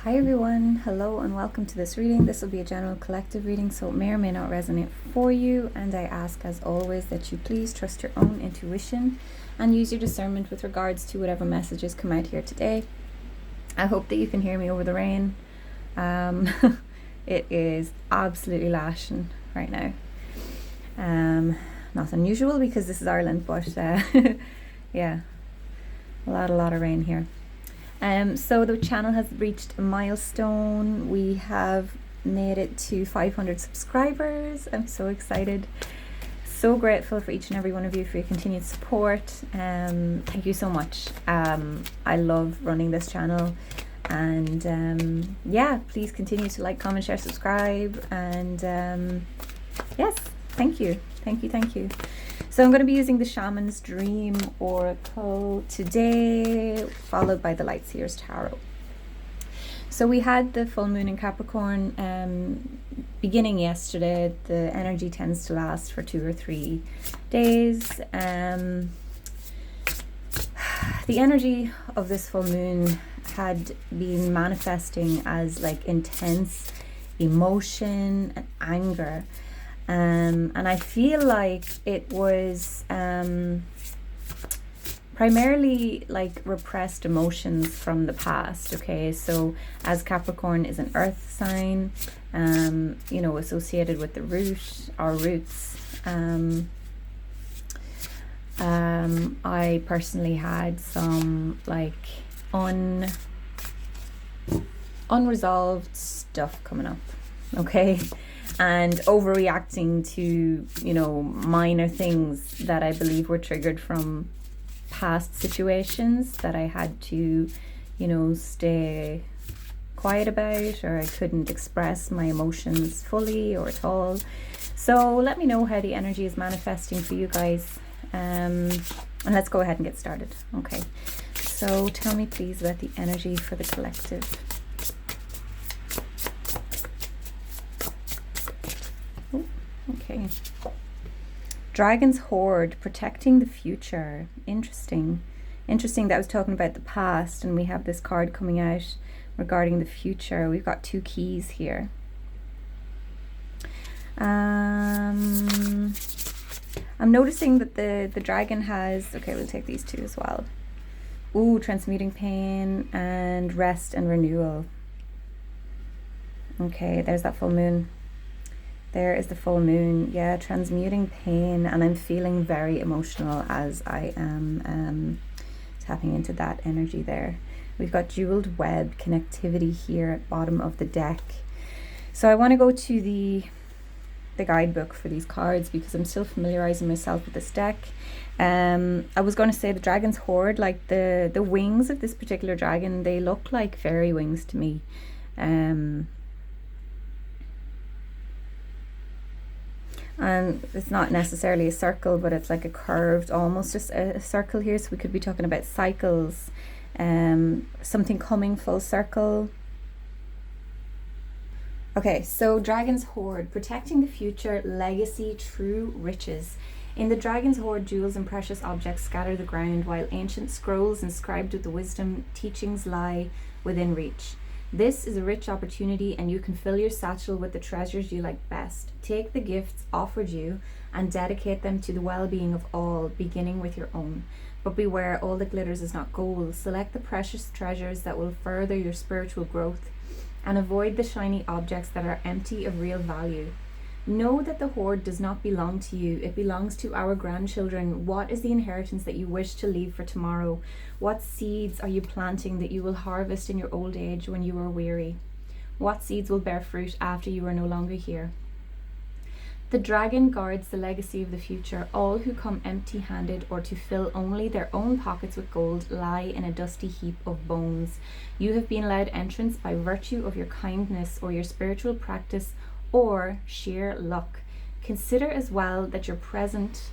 Hi everyone, hello and welcome to this reading. This will be a general collective reading, so it may or may not resonate for you, and I ask as always that you please trust your own intuition and use your discernment with regards to whatever messages come out here today. I hope that you can hear me over the rain. It is absolutely lashing right now. Not unusual because this is Ireland, but yeah, a lot of rain here. So the channel has reached a milestone. We have made it to 500 subscribers. I'm so excited. So grateful for each and every one of you for your continued support. Thank you so much. I love running this channel. And yeah, please continue to like, comment, share, subscribe. And yes, thank you. Thank you. So I'm going to be using the Shaman's Dream Oracle today, followed by the Lightseer's Tarot. So we had the full moon in Capricorn beginning yesterday. The energy tends to last for 2 or 3 days. The energy of this full moon had been manifesting as like intense emotion and anger. And I feel like it was primarily like repressed emotions from the past. Okay, so as Capricorn is an earth sign, associated with the root, our roots. I personally had some like unresolved stuff coming up. Okay. And overreacting to, minor things that I believe were triggered from past situations that I had to, stay quiet about, or I couldn't express my emotions fully or at all. So let me know how the energy is manifesting for you guys. And let's go ahead and get started. Okay. So tell me please about the energy for the collective. Okay. Dragon's Hoard, protecting the future. Interesting that I was talking about the past and we have this card coming out regarding the future. We've got 2 keys here. I'm noticing that the dragon has, okay, we'll take these 2 as well. Ooh, transmuting pain and rest and renewal. Okay, there's that full moon. There is the full moon. Yeah, transmuting pain, and I'm feeling very emotional as I am tapping into that energy there. We've got jeweled web connectivity here at bottom of the deck. So I want to go to the guidebook for these cards because I'm still familiarizing myself with this deck. I was going to say the Dragon's Hoard, like the wings of this particular dragon, they look like fairy wings to me. And it's not necessarily a circle, but it's like a curved, almost just a circle here. So we could be talking about cycles, something coming full circle. Okay, so Dragon's Hoard, protecting the future, legacy, true riches. In the Dragon's Hoard, jewels and precious objects scatter the ground, while ancient scrolls inscribed with the wisdom teachings lie within reach. This is a rich opportunity, and you can fill your satchel with the treasures you like best. Take the gifts offered you and dedicate them to the well-being of all, beginning with your own. But beware, all that glitters is not gold. Select the precious treasures that will further your spiritual growth, and avoid the shiny objects that are empty of real value. Know that the hoard does not belong to you. It belongs to our grandchildren. What is the inheritance that you wish to leave for tomorrow? What seeds are you planting that you will harvest in your old age when you are weary? What seeds will bear fruit after you are no longer here? The dragon guards the legacy of the future. All who come empty-handed or to fill only their own pockets with gold lie in a dusty heap of bones. You have been allowed entrance by virtue of your kindness or your spiritual practice or sheer luck. Consider as well that your present,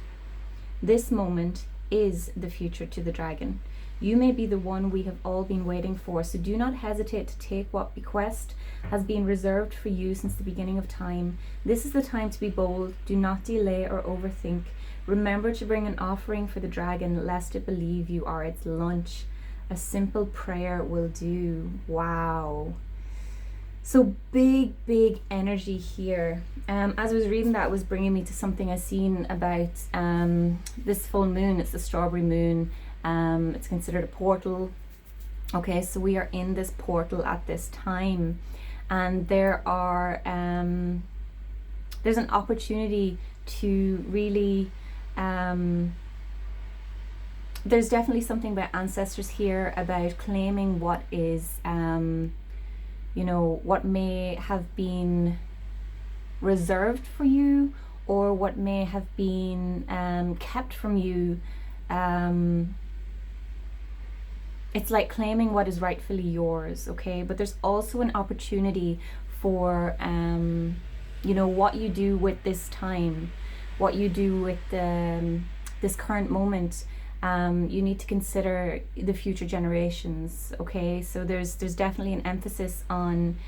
this moment, is the future to the dragon. You may be the one we have all been waiting for, so do not hesitate to take what bequest has been reserved for you since the beginning of time. This is the time to be bold. Do not delay or overthink. Remember to bring an offering for the dragon, lest it believe you are its lunch. A simple prayer will do. Wow. So big energy here. As I was reading that, it was bringing me to something I've seen about this full moon. It's the strawberry moon. It's considered a portal. Okay, so we are in this portal at this time, and there's an opportunity to really there's definitely something about ancestors here, about claiming what is what may have been reserved for you, or what may have been kept from you. It's like claiming what is rightfully yours, okay? But there's also an opportunity for what you do with this time, what you do with this current moment. You need to consider the future generations, okay? So there's definitely an emphasis on,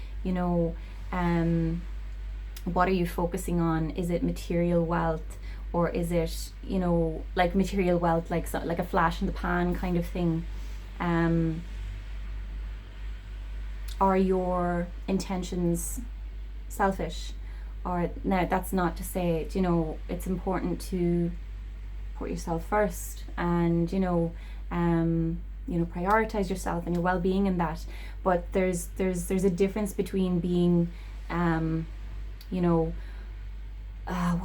what are you focusing on? Is it material wealth, or is it, like material wealth, like a flash in the pan kind of thing? Are your intentions selfish? Or now, that's not to say, it's important to put yourself first, and prioritize yourself and your well-being in that. But there's a difference between being what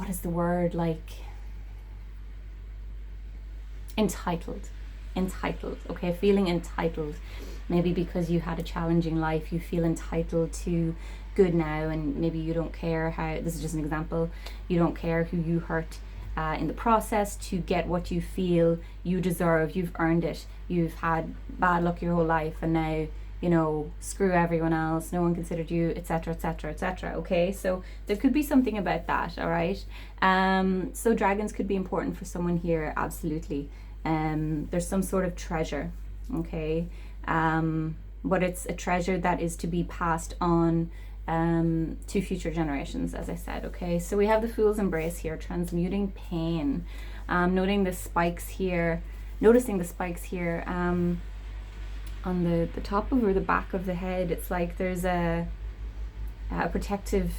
is the word, like entitled, okay? Feeling entitled, maybe because you had a challenging life, you feel entitled to good now, and maybe you don't care how, this is just an example, you don't care who you hurt in the process to get what you feel you deserve. You've earned it. You've had bad luck your whole life, and now screw everyone else, no one considered you, etc, etc, etc. Okay, so there could be something about that. All right. So dragons could be important for someone here, absolutely. There's some sort of treasure, okay, but it's a treasure that is to be passed on to future generations, as I said. Okay, so we have the Fool's Embrace here, transmuting pain. Noticing the spikes here on the top of or the back of the head. It's like there's a protective,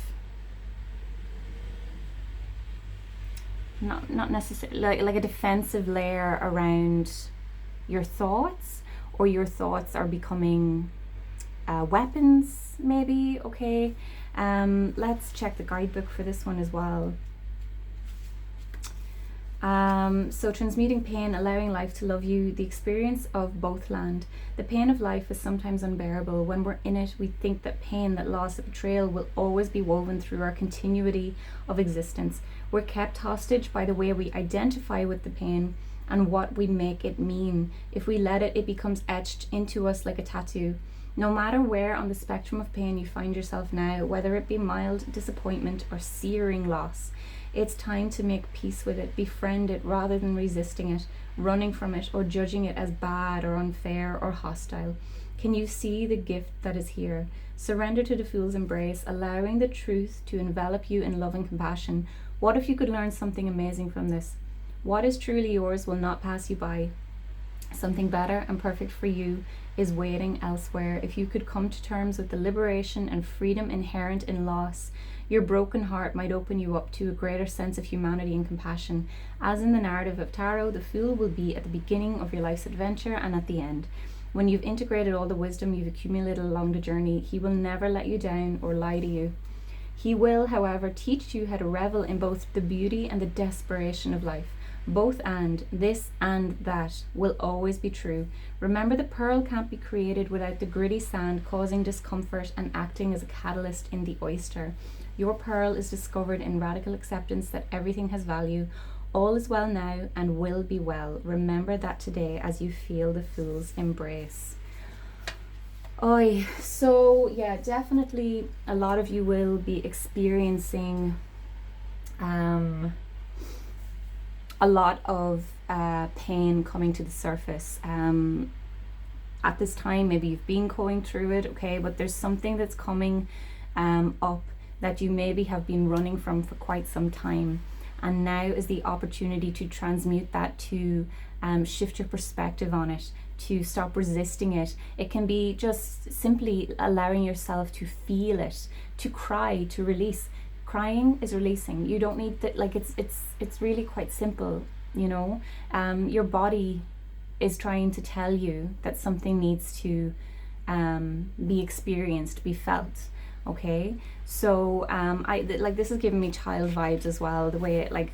not necessarily like a defensive layer around your thoughts, or your thoughts are becoming weapons, maybe. Okay, let's check the guidebook for this one as well. So transmuting pain, allowing life to love you, the experience of both land. The pain of life is sometimes unbearable. When we're in it, we think that pain, that loss, that betrayal will always be woven through our continuity of existence. We're kept hostage by the way we identify with the pain and what we make it mean. If we let it, it becomes etched into us like a tattoo. No matter where on the spectrum of pain you find yourself now, whether it be mild disappointment or searing loss, it's time to make peace with it, befriend it rather than resisting it, running from it, or judging it as bad or unfair or hostile. Can you see the gift that is here? Surrender to the Fool's Embrace, allowing the truth to envelop you in love and compassion. What if you could learn something amazing from this? What is truly yours will not pass you by. Something better and perfect for you is waiting elsewhere. If you could come to terms with the liberation and freedom inherent in loss, your broken heart might open you up to a greater sense of humanity and compassion. As in the narrative of Tarot, the Fool will be at the beginning of your life's adventure and at the end. When you've integrated all the wisdom you've accumulated along the journey, he will never let you down or lie to you. He will, however, teach you how to revel in both the beauty and the desperation of life. Both and, this and that, will always be true. Remember, the pearl can't be created without the gritty sand causing discomfort and acting as a catalyst in the oyster. Your pearl is discovered in radical acceptance that everything has value. All is well now and will be well. Remember that today as you feel the Fool's Embrace. Oy, so yeah, definitely a lot of you will be experiencing a lot of pain coming to the surface at this time. Maybe you've been going through it, okay, but there's something that's coming up that you maybe have been running from for quite some time. And now is the opportunity to transmute that, to shift your perspective on it, to stop resisting it. It can be just simply allowing yourself to feel it, to cry, to release. Crying is releasing. You don't need that. Like it's really quite simple, you know. Your body is trying to tell you that something needs to be experienced, be felt. Okay, so this is giving me child vibes as well. The way it, like,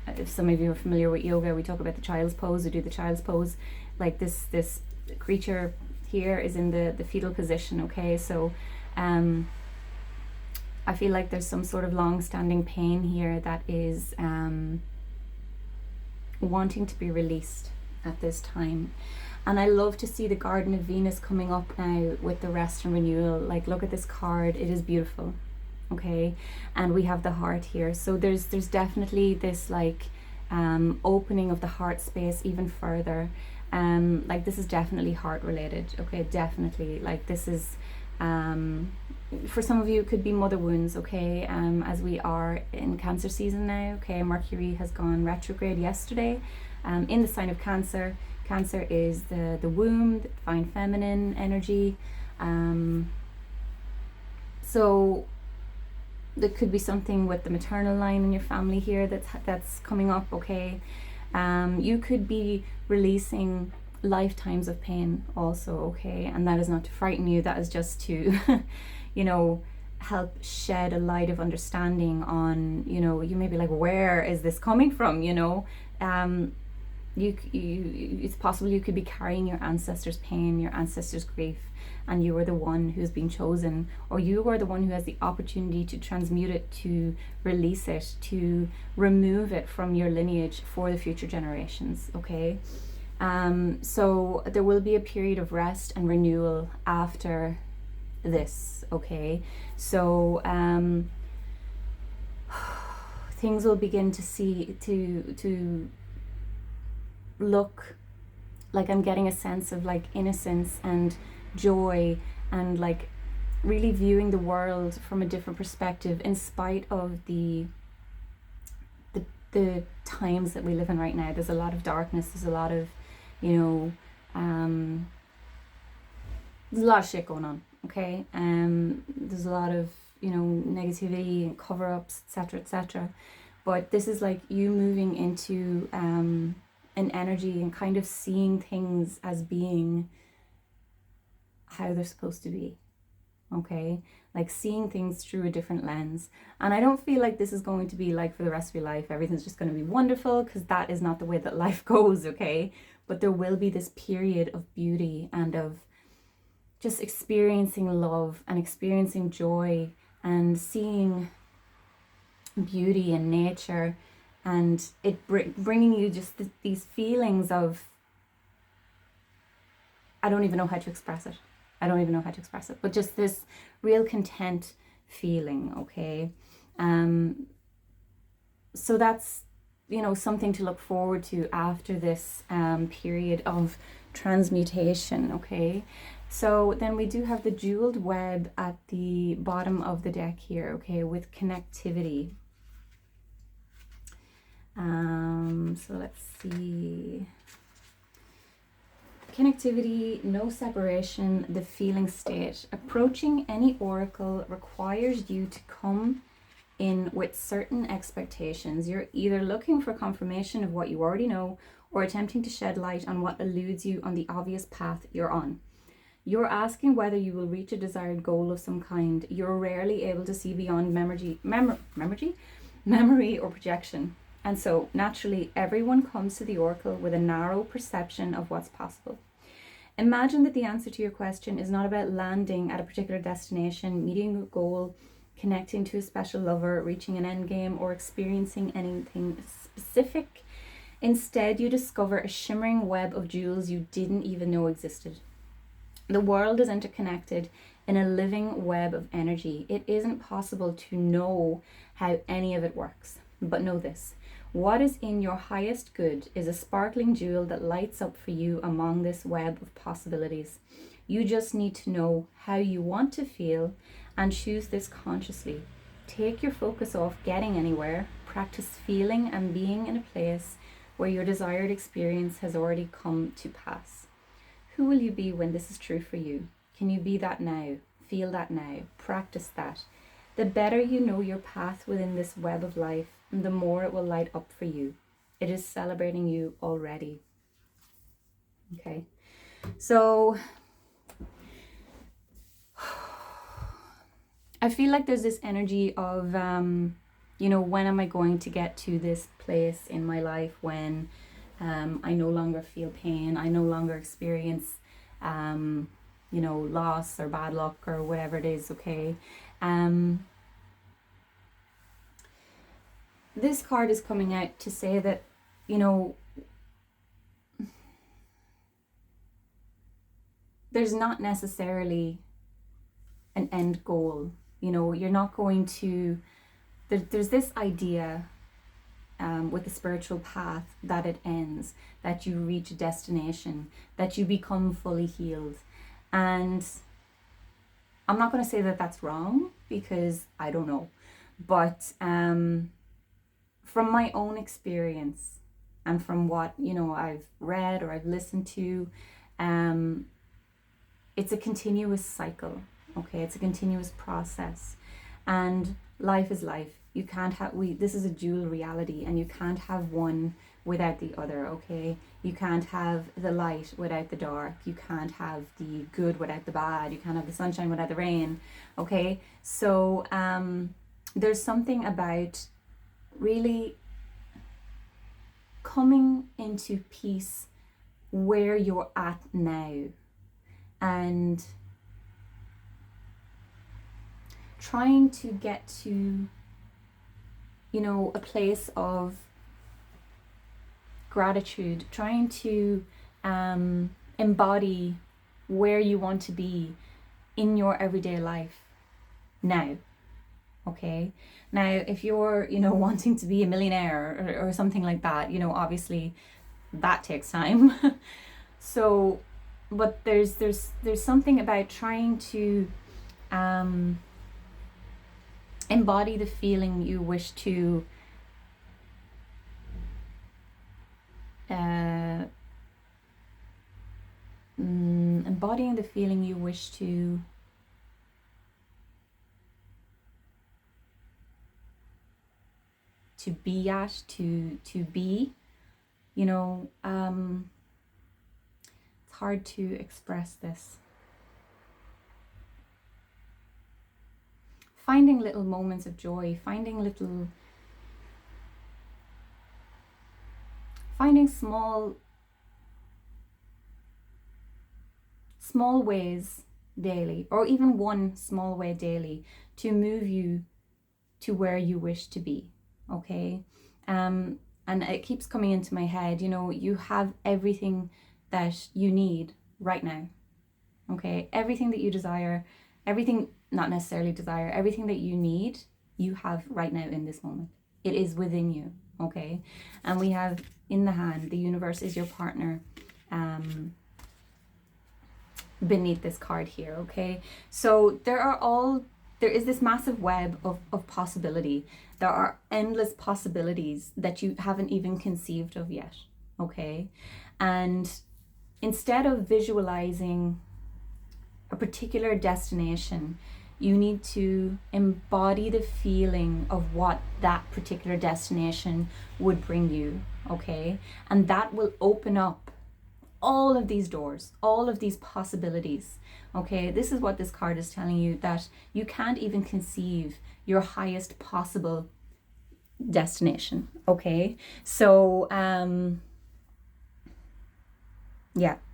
if some of you are familiar with yoga, we talk about the child's pose, or do the child's pose. Like this creature here is in the fetal position. Okay, so I feel like there's some sort of long-standing pain here that is wanting to be released at this time. And I love to see the Garden of Venus coming up now with the rest and renewal. Like, look at this card, it is beautiful. Okay, and we have the heart here, so there's definitely this like opening of the heart space even further. Like, this is definitely heart related. Okay, definitely, like, this is for some of you it could be mother wounds. Okay, as we are in Cancer season now. Okay, Mercury has gone retrograde yesterday in the sign of Cancer. Cancer is the womb, the divine feminine energy. So there could be something with the maternal line in your family here that's coming up. Okay, you could be releasing lifetimes of pain also. Okay, and that is not to frighten you, that is just to you know, help shed a light of understanding on, you know, you may be like, where is this coming from, you know. It's possible you could be carrying your ancestors' pain, your ancestors' grief, and you are the one who's been chosen, or you are the one who has the opportunity to transmute it, to release it, to remove it from your lineage for the future generations. Okay, so there will be a period of rest and renewal after this. Okay, so things will begin to look like, I'm getting a sense of like innocence and joy, and like really viewing the world from a different perspective, in spite of the times that we live in right now. There's a lot of darkness, there's a lot of, you know, there's a lot of shit going on. Okay, there's a lot of, you know, negativity and cover-ups, etc. But this is like you moving into an energy and kind of seeing things as being how they're supposed to be. Okay, like seeing things through a different lens. And I don't feel like this is going to be like for the rest of your life, everything's just going to be wonderful, because that is not the way that life goes. Okay, but there will be this period of beauty and of just experiencing love and experiencing joy and seeing beauty in nature, and it bringing you just these feelings of, I don't even know how to express it. But just this real content feeling. Okay, so that's, you know, something to look forward to after this period of transmutation. Okay, so then we do have the jeweled web at the bottom of the deck here. Okay, with connectivity. So let's see. Connectivity, no separation, the feeling state. Approaching any oracle requires you to come in with certain expectations. You're either looking for confirmation of what you already know, or attempting to shed light on what eludes you on the obvious path you're on. You're asking whether you will reach a desired goal of some kind. You're rarely able to see beyond memory or projection. And so, naturally, everyone comes to the oracle with a narrow perception of what's possible. Imagine that the answer to your question is not about landing at a particular destination, meeting a goal, connecting to a special lover, reaching an end game, or experiencing anything specific. Instead, you discover a shimmering web of jewels you didn't even know existed. The world is interconnected in a living web of energy. It isn't possible to know how any of it works. But know this: what is in your highest good is a sparkling jewel that lights up for you among this web of possibilities. You just need to know how you want to feel and choose this consciously. Take your focus off getting anywhere, practice feeling and being in a place where your desired experience has already come to pass. Who will you be when this is true for you? Can you be that now? Feel that now. Practice that. The better you know your path within this web of life, the more it will light up for you. It is celebrating you already. Okay. So I feel like there's this energy of, when am I going to get to this place in my life when I no longer feel pain, I no longer experience, loss or bad luck or whatever it is, okay? This card is coming out to say that, there's not necessarily an end goal. You're not going to, there's this idea with the spiritual path that it ends, that you reach a destination, that you become fully healed. And I'm not going to say that that's wrong, because I don't know. But from my own experience and from what, I've read or I've listened to, it's a continuous cycle. Okay, it's a continuous process, and life is life. You can't have, this is a dual reality, and you can't have one without the other, okay? You can't have the light without the dark. You can't have the good without the bad. You can't have the sunshine without the rain, okay? So there's something about really coming into peace where you're at now, and trying to get to, a place of gratitude, trying to embody where you want to be in your everyday life now, okay? Now, if you're, wanting to be a millionaire or something like that, obviously that takes time. So, but there's something about trying to embody the feeling you wish to embodying the feeling you wish to be at, to be, it's hard to express this. Finding little moments of joy, finding small ways daily, or even one small way daily, to move you to where you wish to be, okay? And it keeps coming into my head, you have everything that you need right now, okay? Everything that you desire, everything that you need, you have right now in this moment. It is within you, okay? And we have in the hand, the universe is your partner, beneath this card here, okay? So there is this massive web of possibility. There are endless possibilities that you haven't even conceived of yet, okay? And instead of visualizing a particular destination, you need to embody the feeling of what that particular destination would bring you, okay? And that will open up all of these doors, all of these possibilities, okay? This is what this card is telling you, that you can't even conceive your highest possible destination, okay? So,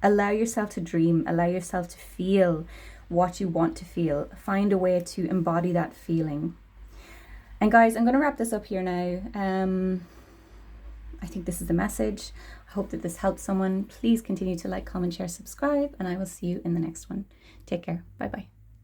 allow yourself to dream, allow yourself to feel what you want to feel. Find a way to embody that feeling. And guys, I'm going to wrap this up here now. I think this is the message. I hope that this helps someone. Please continue to like, comment, share, subscribe, and I will see you in the next one. Take care. Bye-bye.